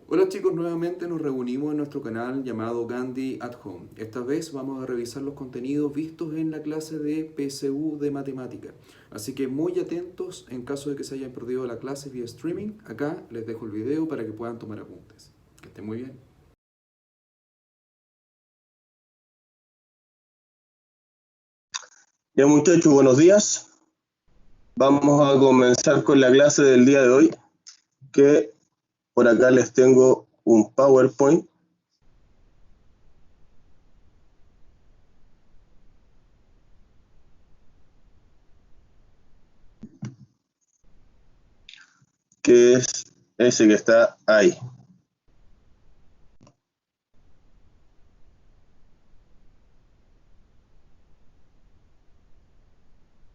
Hola chicos, nuevamente nos reunimos en nuestro canal llamado Gandhi at Home. Esta vez vamos a revisar los contenidos vistos en la clase de PSU de matemática. Así que muy atentos en caso de que se hayan perdido la clase vía streaming. Acá les dejo el video para que puedan tomar apuntes. Que estén muy bien. Ya muchachos, buenos días. Vamos a comenzar con la clase del día de hoy, que por acá les tengo un PowerPoint. Que es ese que está ahí.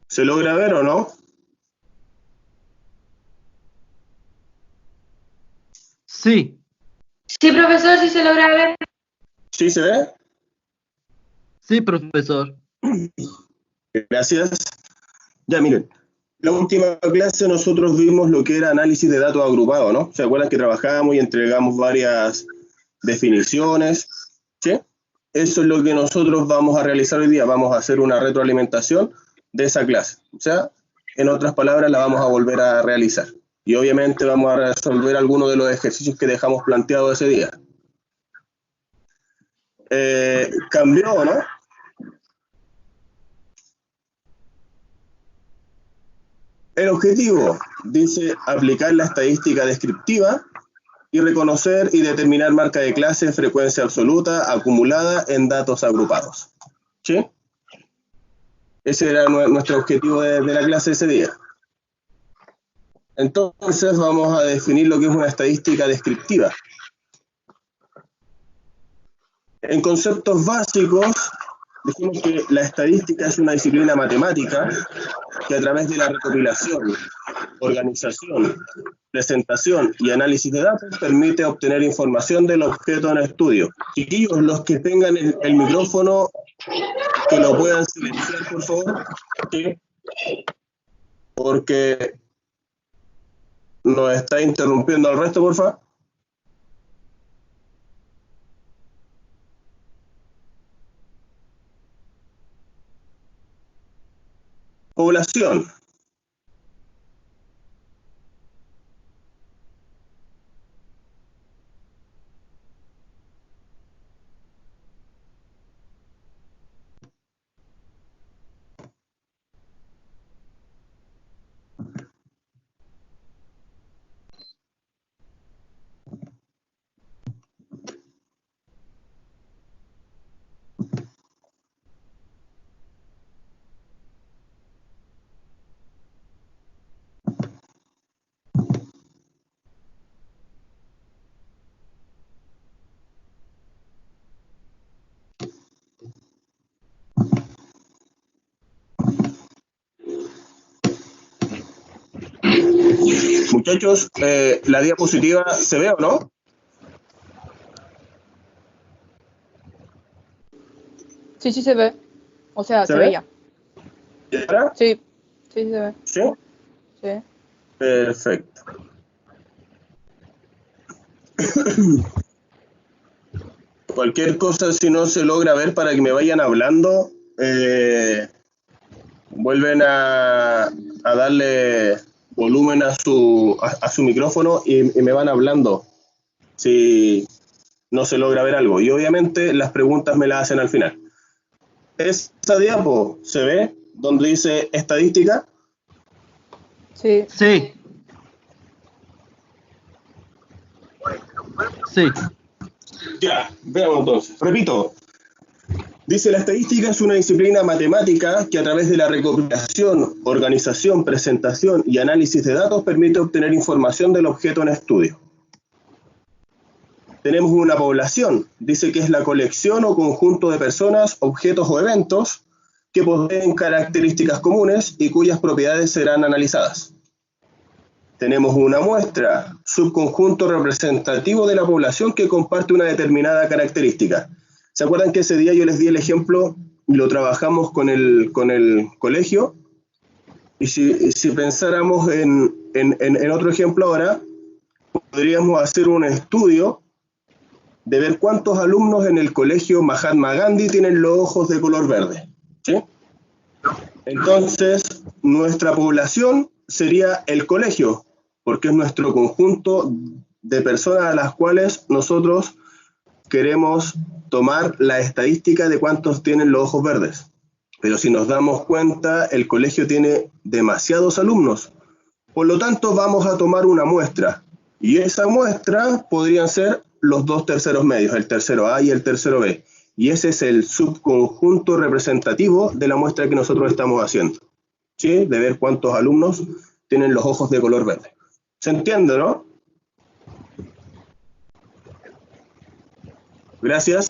¿Se logra ver o no? Sí. Sí, profesor, sí se logra ver. ¿Sí se ve? Sí, profesor. Gracias. Ya miren, la última clase nosotros vimos lo que era análisis de datos agrupados, ¿no? ¿Se acuerdan que trabajamos y entregamos varias definiciones? ¿Sí? Eso es lo que nosotros vamos a realizar hoy día. Vamos a hacer una retroalimentación de esa clase. O sea, en otras palabras, la vamos a volver a realizar. Y obviamente vamos a resolver algunos de los ejercicios que dejamos planteados ese día. ¿Cambió o no? El objetivo dice aplicar la estadística descriptiva y reconocer y determinar marca de clase, frecuencia absoluta, acumulada en datos agrupados. ¿Sí? Ese era nuestro objetivo de la clase ese día. Entonces vamos a definir lo que es una estadística descriptiva. En conceptos básicos, decimos que la estadística es una disciplina matemática que a través de la recopilación, organización, presentación y análisis de datos permite obtener información del objeto en estudio. Chiquillos, los que tengan el micrófono, que lo puedan silenciar, por favor. ¿Sí? Porque nos está interrumpiendo al resto, por favor. Población. Muchachos, ¿la diapositiva se ve o no? Sí, sí se ve. O sea, ¿Se se ve? veía. ¿Y ahora? Sí, sí se ve. ¿Sí? Sí. Perfecto. Cualquier cosa, si no se logra ver para que me vayan hablando, vuelven a darle volumen a su micrófono y me van hablando si no se logra ver algo. Y obviamente las preguntas me las hacen al final. ¿Esa diapo se ve donde dice estadística? Sí. Sí. Sí. Ya, veamos entonces. Repito, dice la estadística es una disciplina matemática que a través de la recopilación, organización, presentación y análisis de datos permite obtener información del objeto en estudio. Tenemos una población, dice que es la colección o conjunto de personas, objetos o eventos que poseen características comunes y cuyas propiedades serán analizadas. Tenemos una muestra, subconjunto representativo de la población que comparte una determinada característica. ¿Se acuerdan que ese día yo les di el ejemplo y lo trabajamos con el colegio? Y si pensáramos en otro ejemplo ahora, podríamos hacer un estudio de ver cuántos alumnos en el colegio Mahatma Gandhi tienen los ojos de color verde, ¿sí? Entonces, nuestra población sería el colegio, porque es nuestro conjunto de personas a las cuales nosotros queremos tomar la estadística de cuántos tienen los ojos verdes. Pero si nos damos cuenta, el colegio tiene demasiados alumnos. Por lo tanto, vamos a tomar una muestra. Y esa muestra podrían ser los dos terceros medios, el tercero A y el tercero B. Y ese es el subconjunto representativo de la muestra que nosotros estamos haciendo, ¿sí? De ver cuántos alumnos tienen los ojos de color verde. ¿Se entiende, no? Gracias.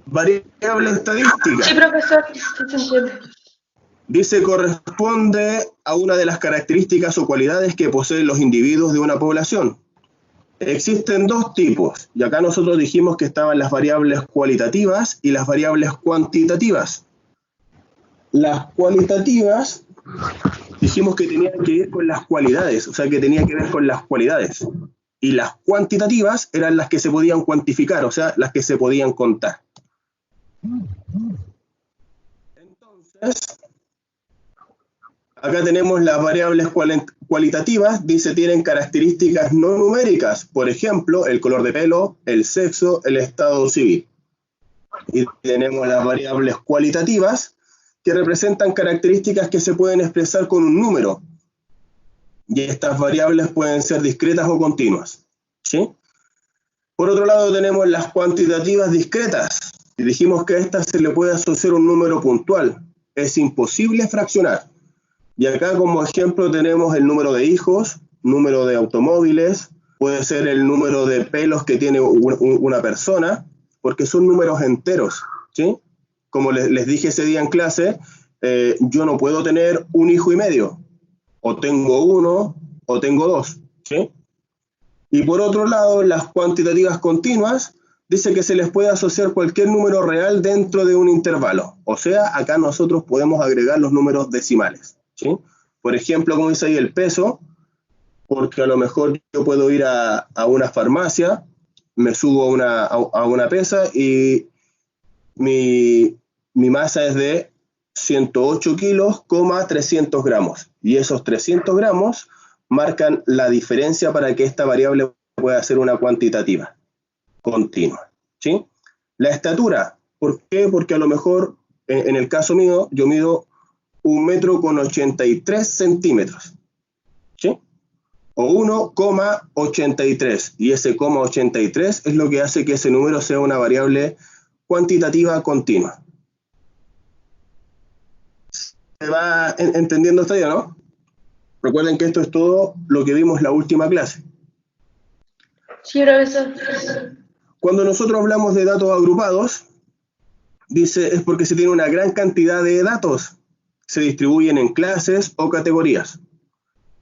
Variable estadística. Sí, profesor, sí se entiende. Dice, corresponde a una de las características o cualidades que poseen los individuos de una población. Existen dos tipos, y acá nosotros dijimos que estaban las variables cualitativas y las variables cuantitativas. Las cualitativas dijimos que tenían que ir con las cualidades, o sea que tenía que ver con las cualidades. Y las cuantitativas eran las que se podían cuantificar, o sea, las que se podían contar. Entonces, acá tenemos las variables cualitativas, dice tienen características no numéricas, por ejemplo, el color de pelo, el sexo, el estado civil. Y tenemos las variables cualitativas, que representan características que se pueden expresar con un número. Y estas variables pueden ser discretas o continuas, ¿sí? Por otro lado tenemos las cuantitativas discretas, y dijimos que a estas se le puede asociar un número puntual. Es imposible fraccionar. Y acá como ejemplo tenemos el número de hijos, número de automóviles, puede ser el número de pelos que tiene una persona, porque son números enteros, ¿sí? Como les dije ese día en clase, yo no puedo tener un hijo y medio, o tengo uno, o tengo dos, ¿sí? Y por otro lado, las cuantitativas continuas, dice que se les puede asociar cualquier número real dentro de un intervalo. O sea, acá nosotros podemos agregar los números decimales, ¿sí? Por ejemplo, como dice ahí el peso, porque a lo mejor yo puedo ir a una farmacia, me subo a una pesa y mi masa es de 108 kilos, 300 gramos. Y esos 300 gramos marcan la diferencia para que esta variable pueda ser una cuantitativa continua, ¿sí? La estatura, ¿por qué? Porque a lo mejor, en el caso mío, yo mido 1,83 centímetros, ¿sí? O 1,83, y ese 0,83 es lo que hace que ese número sea una variable cuantitativa continua. ¿Se va entendiendo esta idea, no? Recuerden que esto es todo lo que vimos la última clase. Sí, profesor. Cuando nosotros hablamos de datos agrupados, dice, es porque se tiene una gran cantidad de datos. Se distribuyen en clases o categorías.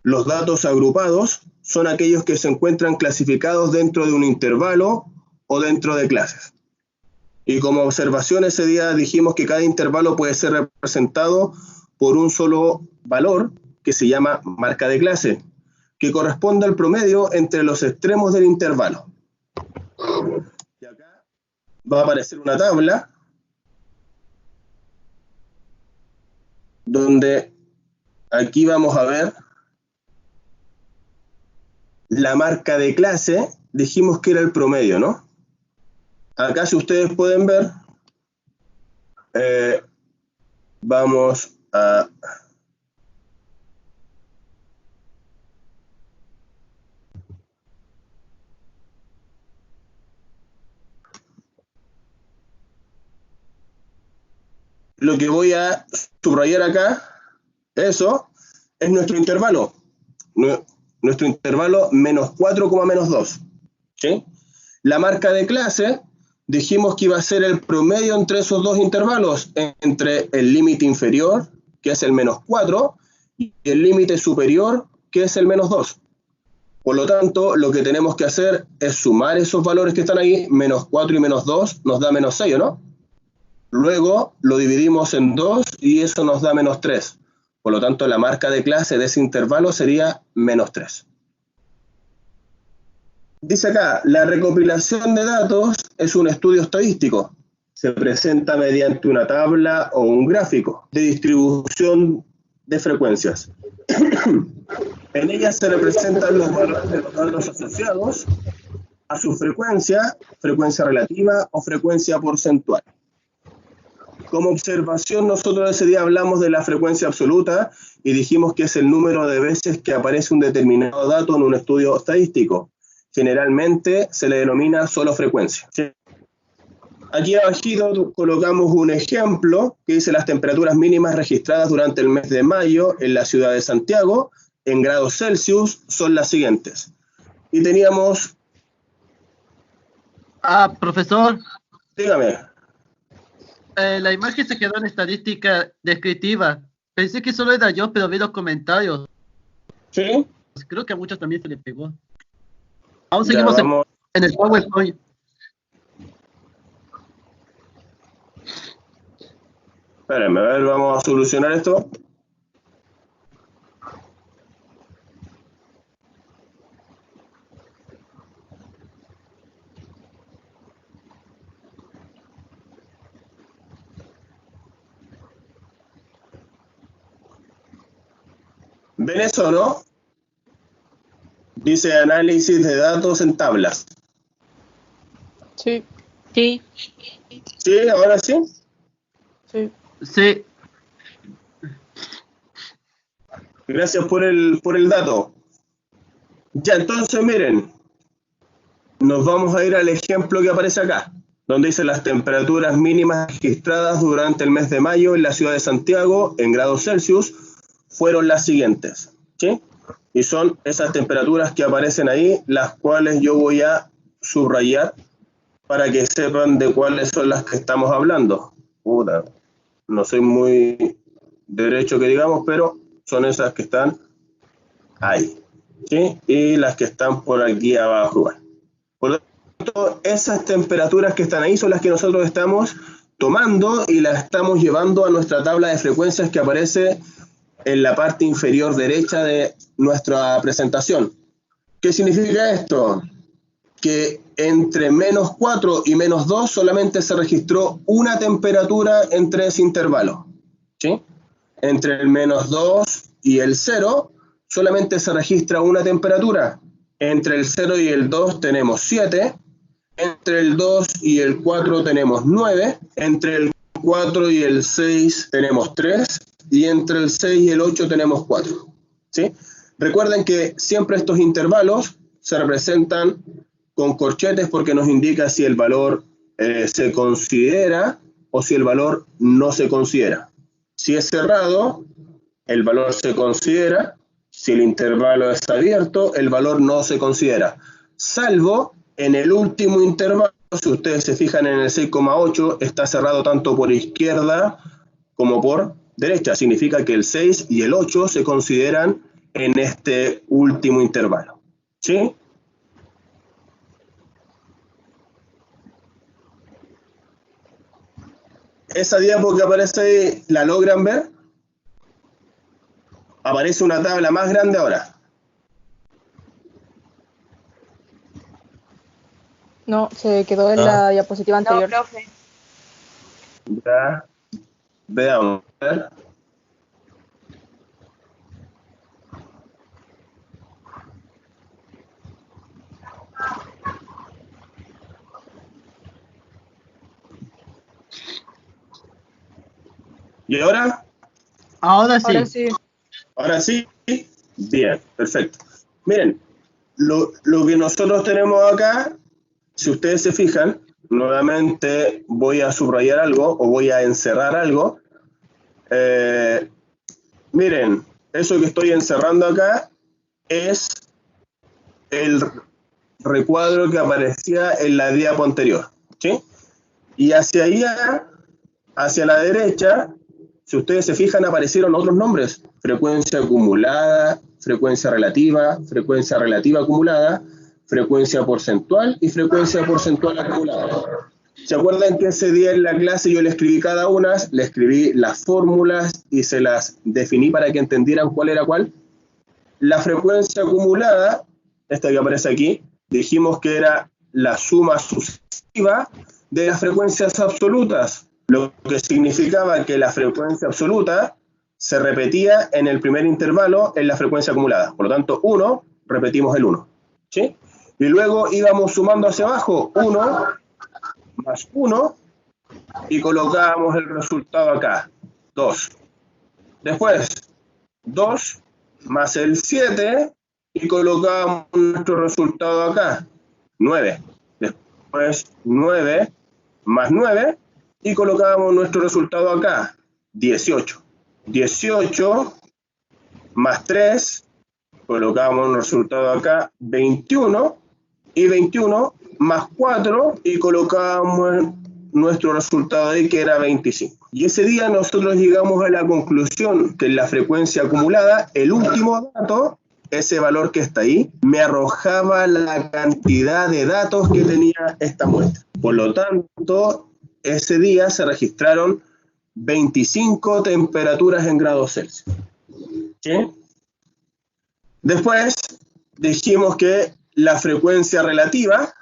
Los datos agrupados son aquellos que se encuentran clasificados dentro de un intervalo o dentro de clases. Y como observación ese día dijimos que cada intervalo puede ser representado por un solo valor que se llama marca de clase, que corresponde al promedio entre los extremos del intervalo. Y acá va a aparecer una tabla donde aquí vamos a ver la marca de clase, dijimos que era el promedio, ¿no? Acá, si ustedes pueden ver, vamos a... Lo que voy a subrayar acá, eso, es nuestro intervalo. Nuestro intervalo menos 4, menos 2. ¿Sí? La marca de clase, dijimos que iba a ser el promedio entre esos dos intervalos, entre el límite inferior, que es el menos 4, y el límite superior, que es el menos 2. Por lo tanto, lo que tenemos que hacer es sumar esos valores que están ahí, menos 4 y menos 2 nos da menos 6, ¿no? Luego lo dividimos en 2 y eso nos da menos 3. Por lo tanto, la marca de clase de ese intervalo sería menos 3. Dice acá, la recopilación de datos es un estudio estadístico. Se presenta mediante una tabla o un gráfico de distribución de frecuencias. En ella se representan los valores de los datos asociados a su frecuencia, frecuencia relativa o frecuencia porcentual. Como observación, nosotros ese día hablamos de la frecuencia absoluta y dijimos que es el número de veces que aparece un determinado dato en un estudio estadístico. Generalmente se le denomina solo frecuencia. ¿Sí? Aquí abajito colocamos un ejemplo que dice las temperaturas mínimas registradas durante el mes de mayo en la ciudad de Santiago en grados Celsius son las siguientes. Y teníamos... Profesor, Dígame. la imagen se quedó en estadística descriptiva. Pensé que solo era yo, pero vi los comentarios. ¿Sí? Creo que a muchos también se les pegó. Aún Ya, seguimos vamos. en el PowerPoint. Espérenme, a ver, vamos a solucionar esto. ¿Ven eso, no? Dice análisis de datos en tablas. Sí, Sí. ¿Sí? ¿Ahora sí? sí. Sí, Gracias por el dato. Ya, entonces miren, nos vamos a ir al ejemplo que aparece acá, donde dice las temperaturas mínimas registradas durante el mes de mayo en la ciudad de Santiago en grados Celsius fueron las siguientes, ¿sí? Y son esas temperaturas que aparecen ahí, las cuales yo voy a subrayar para que sepan de cuáles son las que estamos hablando. Puta, no soy muy derecho que digamos, pero son esas que están ahí, ¿sí? Y las que están por aquí abajo. Por lo tanto, esas temperaturas que están ahí son las que nosotros estamos tomando y las estamos llevando a nuestra tabla de frecuencias que aparece en la parte inferior derecha de nuestra presentación. ¿Qué significa esto? Que entre menos 4 y menos 2 solamente se registró una temperatura entre ese intervalo, ¿sí? Entre el menos 2 y el 0 solamente se registra una temperatura. Entre el 0 y el 2 tenemos 7, entre el 2 y el 4 tenemos 9, entre el 4 y el 6 tenemos 3, y entre el 6 y el 8 tenemos 4. ¿Sí? Recuerden que siempre estos intervalos se representan con corchetes porque nos indica si el valor se considera o si el valor no se considera. Si es cerrado, el valor se considera. Si el intervalo es abierto, el valor no se considera. Salvo en el último intervalo, si ustedes se fijan en el 6,8, está cerrado tanto por izquierda como por derecha. Significa que el 6 y el 8 se consideran en este último intervalo. ¿Sí? Esa diapo que aparece ahí, ¿la logran ver? Aparece una tabla más grande ahora. No, se quedó en la diapositiva No, anterior. profe. Ya. Veamos. A ver. ¿Y ahora? ahora sí. Ahora sí. Ahora sí. Bien, perfecto. Miren, lo que nosotros tenemos acá, si ustedes se fijan, nuevamente voy a subrayar algo o voy a encerrar algo. Miren, eso que estoy encerrando acá es el recuadro que aparecía en la diapo anterior, ¿sí? Y hacia allá, hacia la derecha, si ustedes se fijan, aparecieron otros nombres: frecuencia acumulada, frecuencia relativa acumulada, frecuencia porcentual y frecuencia porcentual acumulada. ¿Se acuerdan que ese día en la clase yo le escribí cada una, le escribí las fórmulas y se las definí para que entendieran cuál era cuál? La frecuencia acumulada, esta que aparece aquí, dijimos que era la suma sucesiva de las frecuencias absolutas, lo que significaba que la frecuencia absoluta se repetía en el primer intervalo en la frecuencia acumulada. Por lo tanto, 1, repetimos el 1. ¿Sí? Y luego íbamos sumando hacia abajo, 1 más 1, y colocábamos el resultado acá, 2. Después, 2 más el 7, y colocábamos nuestro resultado acá, 9. Después, 9 más 9, y colocábamos nuestro resultado acá, 18. 18 más 3, colocábamos el resultado acá, 21, y 21 más 4, y colocábamos nuestro resultado ahí, que era 25. Y ese día nosotros llegamos a la conclusión que en la frecuencia acumulada, el último dato, ese valor que está ahí, me arrojaba la cantidad de datos que tenía esta muestra. Por lo tanto, ese día se registraron 25 temperaturas en grados Celsius. ¿Sí? Después dijimos que la frecuencia relativa,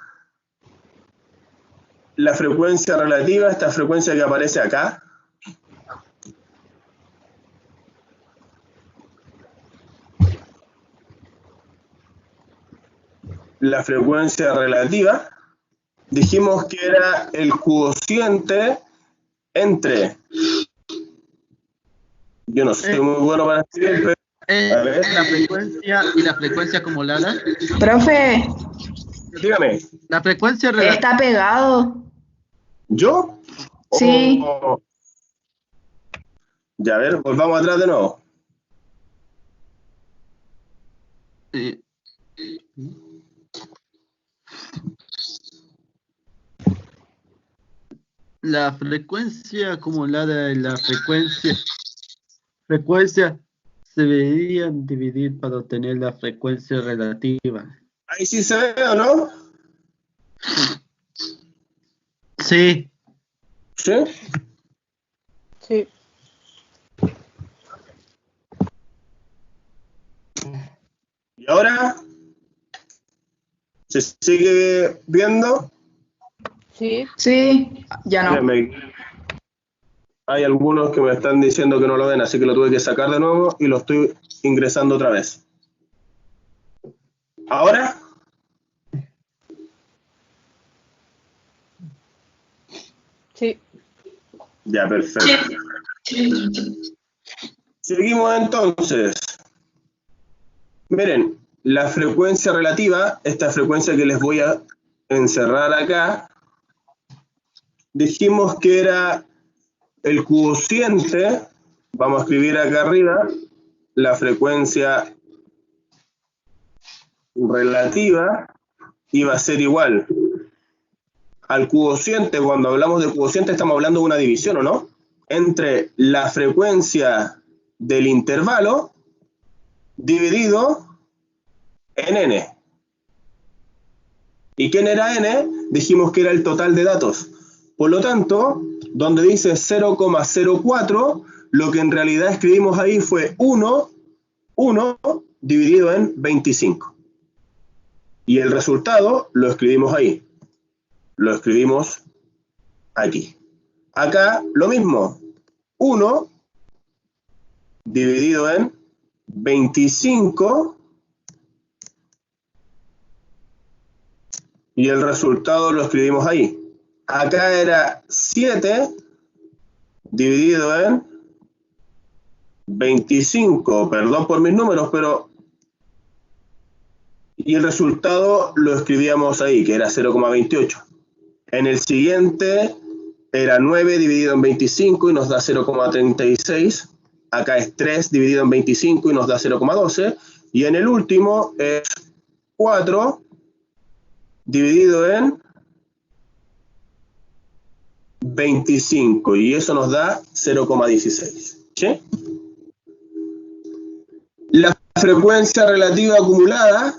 esta frecuencia que aparece acá, la frecuencia relativa, dijimos que era el cociente entre, yo no soy muy bueno para escribir, pero a ver. La frecuencia y la frecuencia acumulada. Profe, Dígame, La frecuencia relativa. está pegado. ¿yo? Sí. Oh. Ya, a ver, volvamos atrás de nuevo. La frecuencia acumulada y la frecuencia se deberían dividir para obtener la frecuencia relativa. Ahí sí se ve, ¿o no? Sí. ¿Sí? Sí. ¿Y ahora? ¿Se sigue viendo? Sí. Sí, ya no. Hay algunos que me están diciendo que no lo ven, así que lo tuve que sacar de nuevo y lo estoy ingresando otra vez. ¿Ahora? Sí. Ya, perfecto. Seguimos entonces. Miren, la frecuencia relativa, esta frecuencia que les voy a encerrar acá, dijimos que era el cociente, vamos a escribir acá arriba, la frecuencia relativa iba a ser igual al cociente. Cuando hablamos de cociente estamos hablando de una división, ¿o no? Entre la frecuencia del intervalo dividido en n. ¿Y quién era n? Dijimos que era el total de datos. Por lo tanto, donde dice 0,04, lo que en realidad escribimos ahí fue 1 dividido en 25. Y el resultado lo escribimos ahí. Lo escribimos aquí. Acá lo mismo. 1 dividido en 25. Y el resultado lo escribimos ahí. Acá era 7 dividido en 25. Perdón por mis números, pero... Y el resultado lo escribíamos ahí, que era 0,28. En el siguiente era 9 dividido en 25 y nos da 0,36. Acá es 3 dividido en 25 y nos da 0,12. Y en el último es 4 dividido en 25 y eso nos da 0,16. ¿Sí? La frecuencia relativa acumulada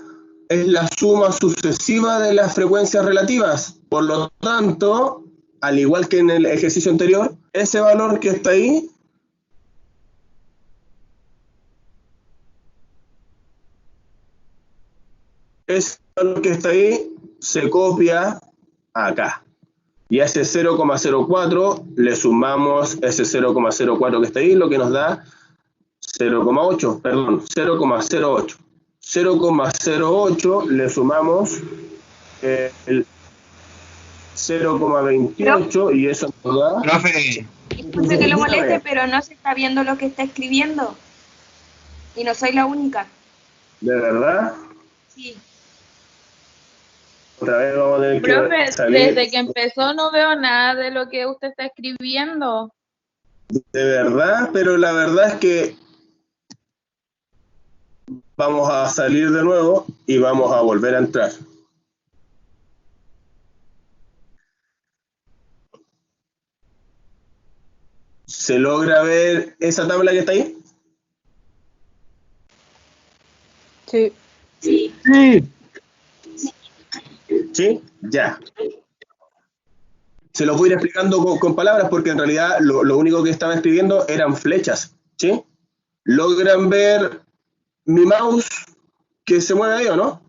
es la suma sucesiva de las frecuencias relativas. Por lo tanto, al igual que en el ejercicio anterior, ese valor que está ahí ese valor que está ahí se copia acá. Y a ese 0,04 le sumamos ese 0,04 que está ahí, lo que nos da 0,8, perdón, 0,08. 0,08 le sumamos el 0,28 y eso nos da... Profe, Disculpe que lo moleste, pero no se está viendo lo que está escribiendo. Y no soy la única. ¿De verdad? Sí. Otra vez vamos a tener que Profe, salir. desde que empezó no veo nada de lo que usted está escribiendo. De verdad, pero la verdad es que vamos a salir de nuevo y vamos a volver a entrar. ¿Se logra ver esa tabla que está ahí? Sí. Sí. ¿Sí? Ya. Se los voy a ir explicando con palabras porque en realidad lo único que estaba escribiendo eran flechas. ¿Sí? ¿Logran ver mi mouse que se mueve ahí o no?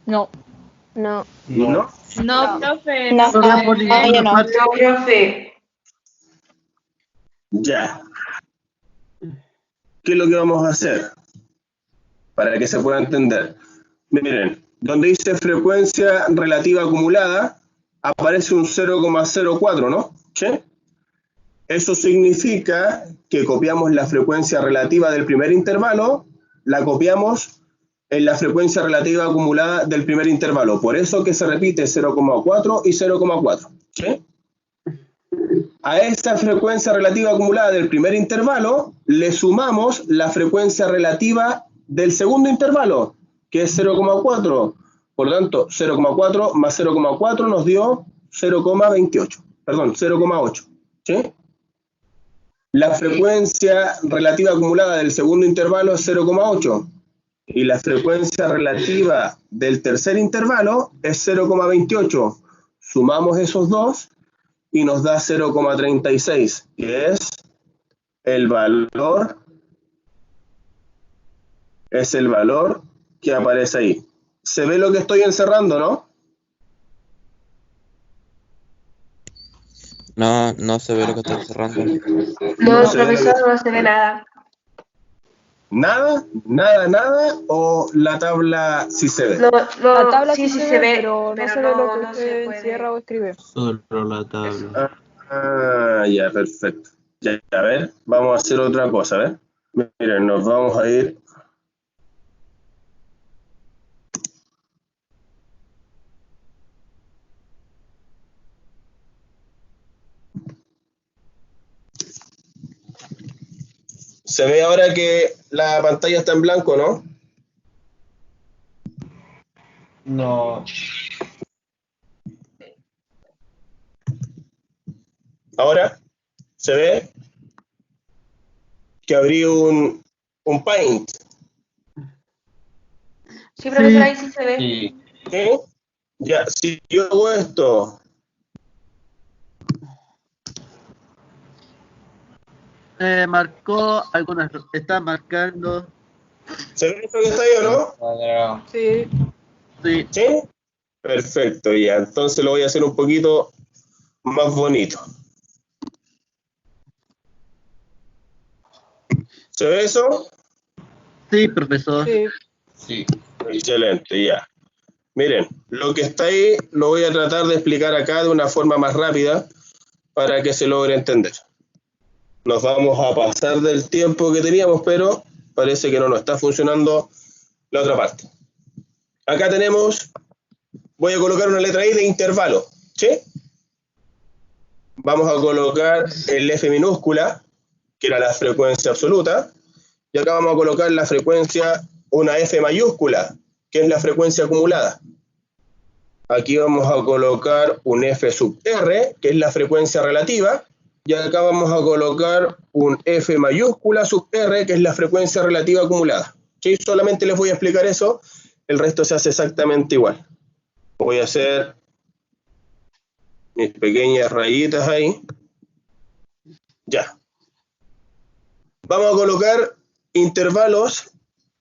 No. No. ¿No? No, profe. No, No veo por ninguna no. parte. No, profe. Ya. ¿Qué es lo que vamos a hacer? Para que se pueda entender. Miren, donde dice frecuencia relativa acumulada, aparece un 0,04, ¿no? ¿Sí? Eso significa que copiamos la frecuencia relativa del primer intervalo, la copiamos en la frecuencia relativa acumulada del primer intervalo. Por eso que se repite 0,4 y 0,4. ¿Sí? A esa frecuencia relativa acumulada del primer intervalo le sumamos la frecuencia relativa del segundo intervalo, que es 0,4. Por lo tanto, 0,4 más 0,4 nos dio 0,28. Perdón, 0,8. ¿Sí? La frecuencia relativa acumulada del segundo intervalo es 0,8. Y la frecuencia relativa del tercer intervalo es 0,28. Sumamos esos dos y nos da 0,36, que es el valor que aparece ahí. ¿Se ve lo que estoy encerrando, no? no, no se ve lo que está cerrando. No, se ve profesor, no se ve nada. ¿Nada? ¿Nada, nada? ¿O la tabla sí se ve? No, La tabla sí, sí sí se ve, pero no pero se ve lo que no se usted puede. encierra o escribe. Solo la tabla. Ya, perfecto. Ya, a ver, vamos a hacer otra cosa, a ver. Miren, nos vamos a ir... Se ve ahora que la pantalla está en blanco, ¿no? No. Ahora se ve que abrí un Paint. Sí, profesor, ahí sí se ve. Sí. ¿Sí? Ya, si yo hago esto, Marcó algunas, está marcando. ¿se ve eso que está ahí o no? Cuadrado. Sí. Sí. ¿Sí? Perfecto, ya. Entonces lo voy a hacer un poquito más bonito. ¿Se ve eso? Sí, profesor. Sí. Sí. Excelente, ya. Miren, lo que está ahí lo voy a tratar de explicar acá de una forma más rápida para que se logre entender. Nos vamos a pasar del tiempo que teníamos, pero parece que no nos está funcionando la otra parte. Acá tenemos, voy a colocar una letra I de intervalo, ¿sí? Vamos a colocar el F minúscula, que era la frecuencia absoluta, y acá vamos a colocar la frecuencia, una F mayúscula, que es la frecuencia acumulada. Aquí vamos a colocar un F sub R, que es la frecuencia relativa, y acá vamos a colocar un F mayúscula sub R, que es la frecuencia relativa acumulada. ¿Sí? Solamente les voy a explicar eso, el resto se hace exactamente igual. Voy a hacer mis pequeñas rayitas ahí. Ya. Vamos a colocar intervalos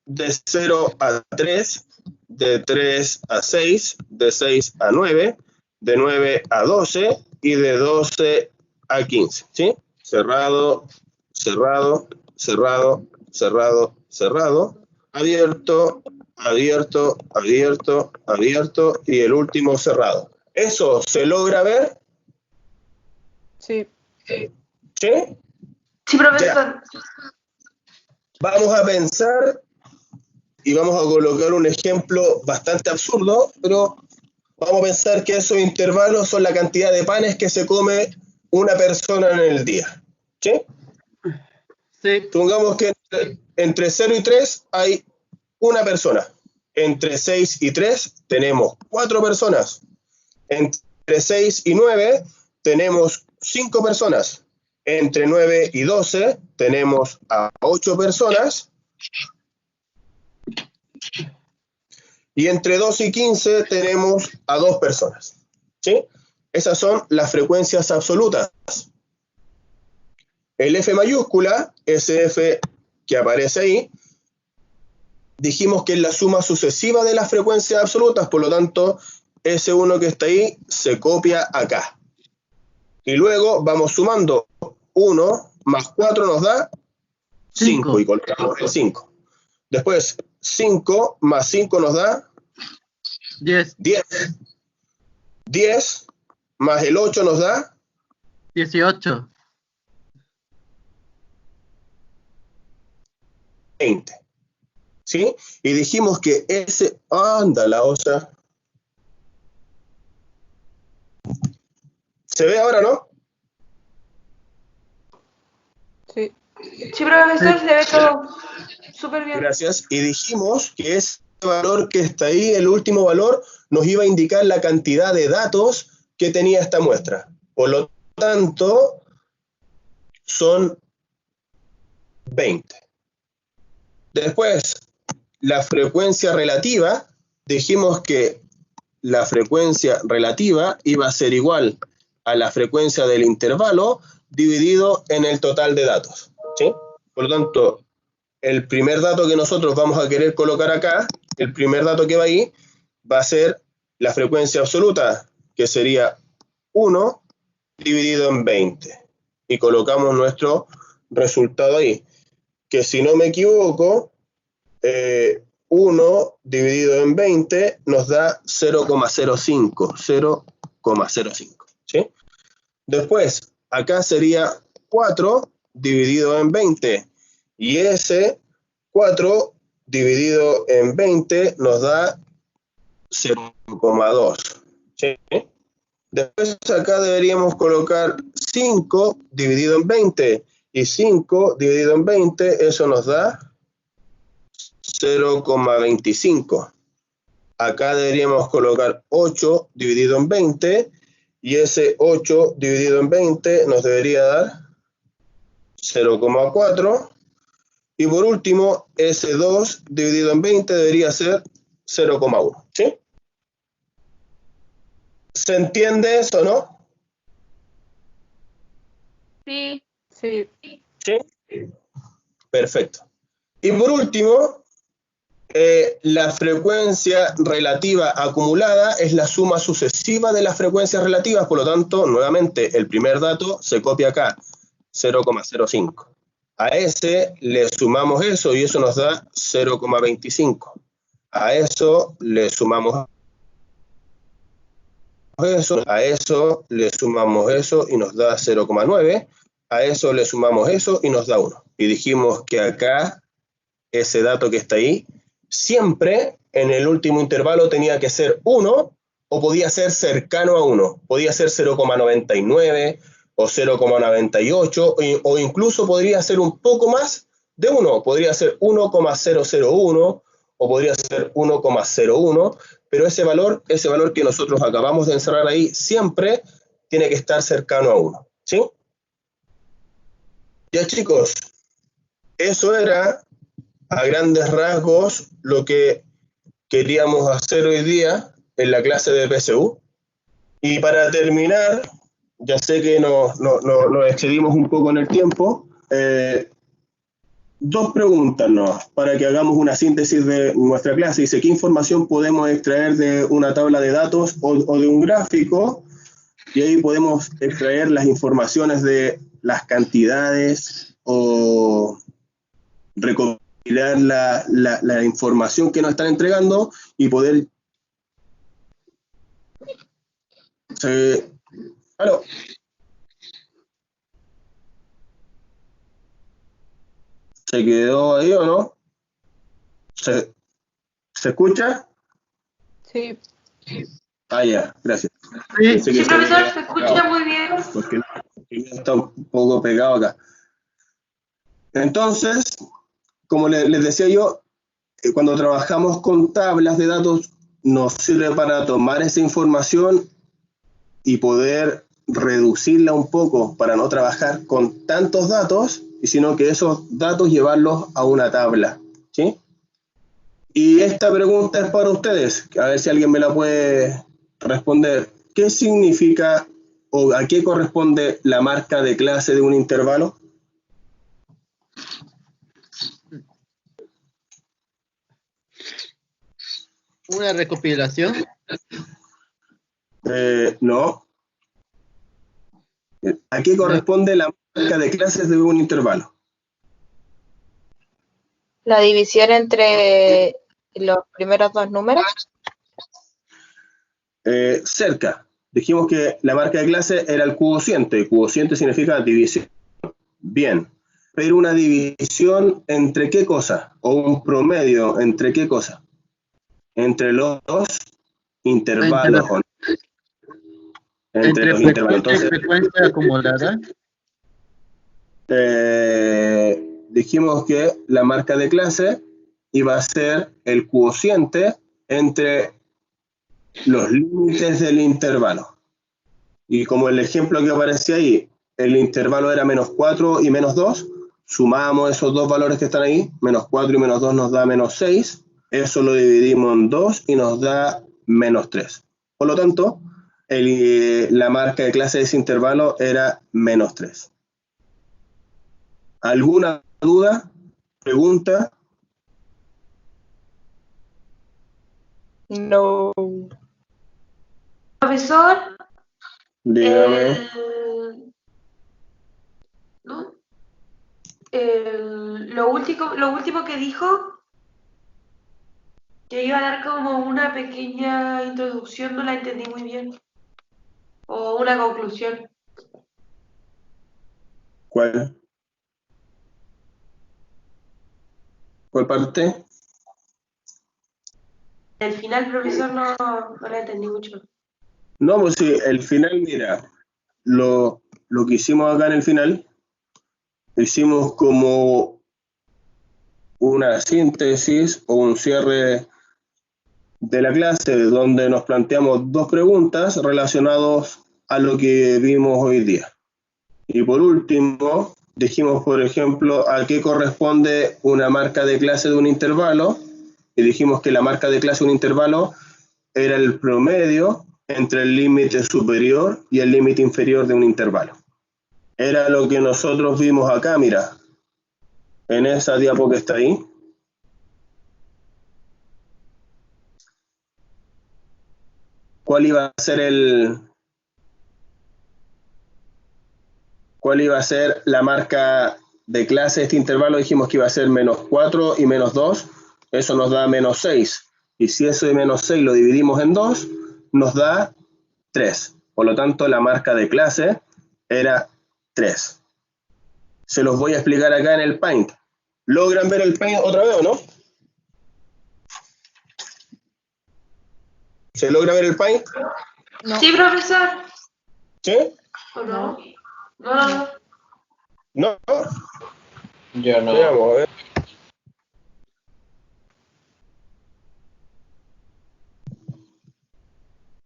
de 0 a 3, de 3 a 6, de 6 a 9, de 9 a 12 y de 12 a 15, ¿sí? Cerrado, cerrado, cerrado, cerrado, cerrado, abierto, abierto, abierto, abierto y el último cerrado. ¿Eso se logra ver? Sí. ¿Sí? Sí, profesor. Vamos a pensar y vamos a colocar un ejemplo bastante absurdo, pero vamos a pensar que esos intervalos son la cantidad de panes que se come una persona en el día. ¿Sí? Sí. Supongamos que entre 0 y 3 hay una persona. Entre 6 y 3 tenemos 4 personas. Entre 6 y 9 tenemos 5 personas. Entre 9 y 12 tenemos a 8 personas. Y entre 2 y 15 tenemos a 2 personas. ¿Sí? Esas son las frecuencias absolutas. El F mayúscula, ese F que aparece ahí, dijimos que es la suma sucesiva de las frecuencias absolutas, por lo tanto, ese 1 que está ahí se copia acá. Y luego vamos sumando 1 más 4 nos da 5 y colocamos el 5. Después, 5 más 5 nos da 10. 10 más el 8 nos da 18. 20. ¿Sí? Y dijimos que ese... ¡Anda la osa! ¿Se ve ahora, no? Sí, profesor, se ve todo súper bien. Gracias. Y dijimos que ese valor que está ahí, el último valor, nos iba a indicar la cantidad de datos que tenía esta muestra. Por lo tanto, son 20. Después, la frecuencia relativa, dijimos que la frecuencia relativa iba a ser igual a la frecuencia del intervalo dividido en el total de datos, ¿sí? Por lo tanto, el primer dato que nosotros vamos a querer colocar acá, el primer dato que va ahí, va a ser la frecuencia absoluta, que sería 1 dividido en 20. Y colocamos nuestro resultado ahí, que si no me equivoco, 1 dividido en 20 nos da 0,05, 0,05, ¿sí? Después, acá sería 4 dividido en 20, y ese 4 dividido en 20 nos da 0,2, ¿sí? Después acá deberíamos colocar 5 dividido en 20, y 5 dividido en 20, eso nos da 0,25. Acá deberíamos colocar 8 dividido en 20, y ese 8 dividido en 20 nos debería dar 0,4. Y por último, ese 2 dividido en 20 debería ser 0,1. ¿Sí? ¿Se entiende eso, no? Sí. Sí. ¿Sí? Perfecto. Y por último, la frecuencia relativa acumulada es la suma sucesiva de las frecuencias relativas, por lo tanto, nuevamente, el primer dato se copia acá, 0,05. A ese le sumamos eso y eso nos da 0,25. A eso le sumamos eso, a eso le sumamos eso y nos da 0,9. A eso le sumamos eso y nos da 1. Y dijimos que acá, ese dato que está ahí, siempre en el último intervalo tenía que ser 1 o podía ser cercano a 1. Podía ser 0,99 o 0,98 o incluso podría ser un poco más de 1. Podría ser 1,001 o podría ser 1,01, pero ese valor que nosotros acabamos de encerrar ahí siempre tiene que estar cercano a 1. ¿Sí? Ya, chicos, eso era a grandes rasgos lo que queríamos hacer hoy día en la clase de PSU. Y para terminar, ya sé que nos excedimos un poco en el tiempo, dos preguntas nomás, para que hagamos una síntesis de nuestra clase. Dice, ¿qué información podemos extraer de una tabla de datos o de un gráfico? Y ahí podemos extraer las informaciones de las cantidades o recopilar la información que nos están entregando y poder... ¿Aló? ¿Se quedó ahí o no? ¿Se escucha? Sí. Ah, ya, gracias. Sí, Sí, Sí, profesor, se escucha muy bien. porque está un poco pegado acá. Entonces, como les decía yo, cuando trabajamos con tablas de datos, nos sirve para tomar esa información y poder reducirla un poco para no trabajar con tantos datos, sino que esos datos llevarlos a una tabla, ¿sí? Y esta pregunta es para ustedes, a ver si alguien me la puede responder. ¿Qué significa o a qué corresponde la marca de clase de un intervalo? una recopilación. No. ¿A qué corresponde la marca de clases de un intervalo? La división entre los primeros dos números. Cerca. Dijimos que la marca de clase era el cuociente. Cuociente significa división. Bien. Pero una división ¿entre qué cosa? O un promedio ¿entre qué cosa? Entre los intervalos. Entre los intervalos. Entonces, frecuencia acumulada. Dijimos que la marca de clase iba a ser el cuociente entre los límites del intervalo. Y como el ejemplo que aparece ahí, el intervalo era menos 4 y menos 2, sumamos esos dos valores que están ahí, menos 4 y menos 2 nos da menos 6, eso lo dividimos en 2 y nos da menos 3. Por lo tanto, la marca de clase de ese intervalo era menos 3. ¿Alguna duda? ¿Pregunta? No. Profesor, Dígame. ¿no? Lo último que dijo, que iba a dar como una pequeña introducción, no la entendí muy bien. O una conclusión. ¿Cuál? ¿Cuál parte? El final, profesor, no la entendí mucho. No, pues sí, el final, mira, lo que hicimos acá en el final, hicimos como una síntesis o un cierre de la clase donde nos planteamos dos preguntas relacionadas a lo que vimos hoy día. Y por último, dijimos, por ejemplo, a qué corresponde una marca de clase de un intervalo, y dijimos que la marca de clase de un intervalo era el promedio entre el límite superior y el límite inferior de un intervalo. Era lo que nosotros vimos acá, mira, en esa diapo que está ahí. ¿Cuál iba a ser la marca de clase de este intervalo? Dijimos que iba a ser menos 4 y menos 2, eso nos da menos 6. Y si eso de menos 6 lo dividimos en 2, nos da 3. Por lo tanto, la marca de clase era 3. Se los voy a explicar acá en el Paint. ¿Logran ver el Paint otra vez o no? ¿Se logra ver el Paint? No. Sí, profesor. ¿Sí? ¿O no? No. ¿No? Yo no. Veamos, a ver.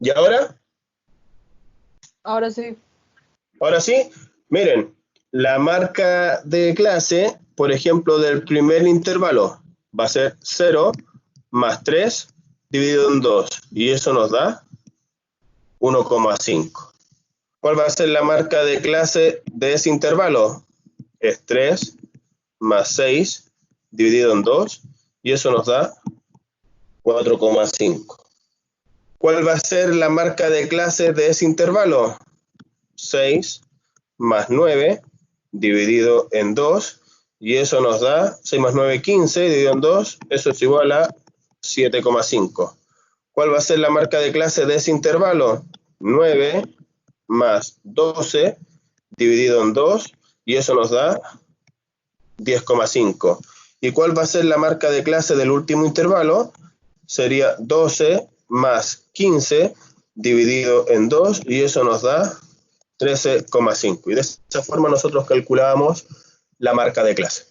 ¿Y ahora? Ahora sí. Ahora sí, miren, la marca de clase, por ejemplo, del primer intervalo va a ser 0 más 3 dividido en 2, y eso nos da 1,5. ¿Cuál va a ser la marca de clase de ese intervalo? Es 3 más 6 dividido en 2, y eso nos da 4,5. ¿Cuál va a ser la marca de clase de ese intervalo? 6 más 9 dividido en 2, y eso nos da 6 más 9, 15 dividido en 2, eso es igual a 7,5. ¿Cuál va a ser la marca de clase de ese intervalo? 9 más 12 dividido en 2, y eso nos da 10,5. ¿Y cuál va a ser la marca de clase del último intervalo? Sería 12 más 15 dividido en 2, y eso nos da 13,5. Y de esa forma nosotros calculábamos la marca de clase.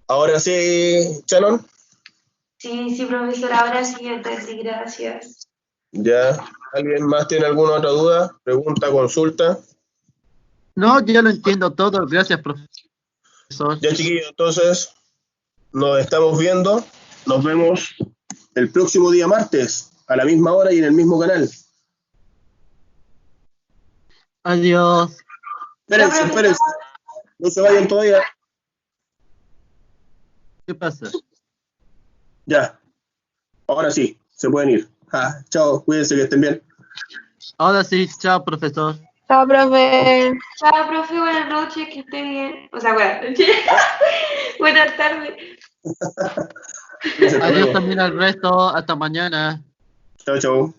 Ahora sí, Shannon. Sí, profesor, ahora sí entendí, gracias. ¿Ya? ¿Alguien más tiene alguna otra duda? ¿Pregunta, consulta? No, yo lo entiendo todo, gracias, profesor. Ya, chiquillos, entonces nos estamos viendo. Nos vemos el próximo día martes, a la misma hora y en el mismo canal. Adiós. Espérense. No se vayan todavía. ¿Qué pasa? Ya. Ahora sí, se pueden ir. Chao, cuídense, que estén bien. Ahora sí, chao, profesor. Chao, profe. Chao, profe, buenas noches, que esté bien. O sea, buenas noches. Buenas tardes. Adiós también al resto, hasta mañana. Chao.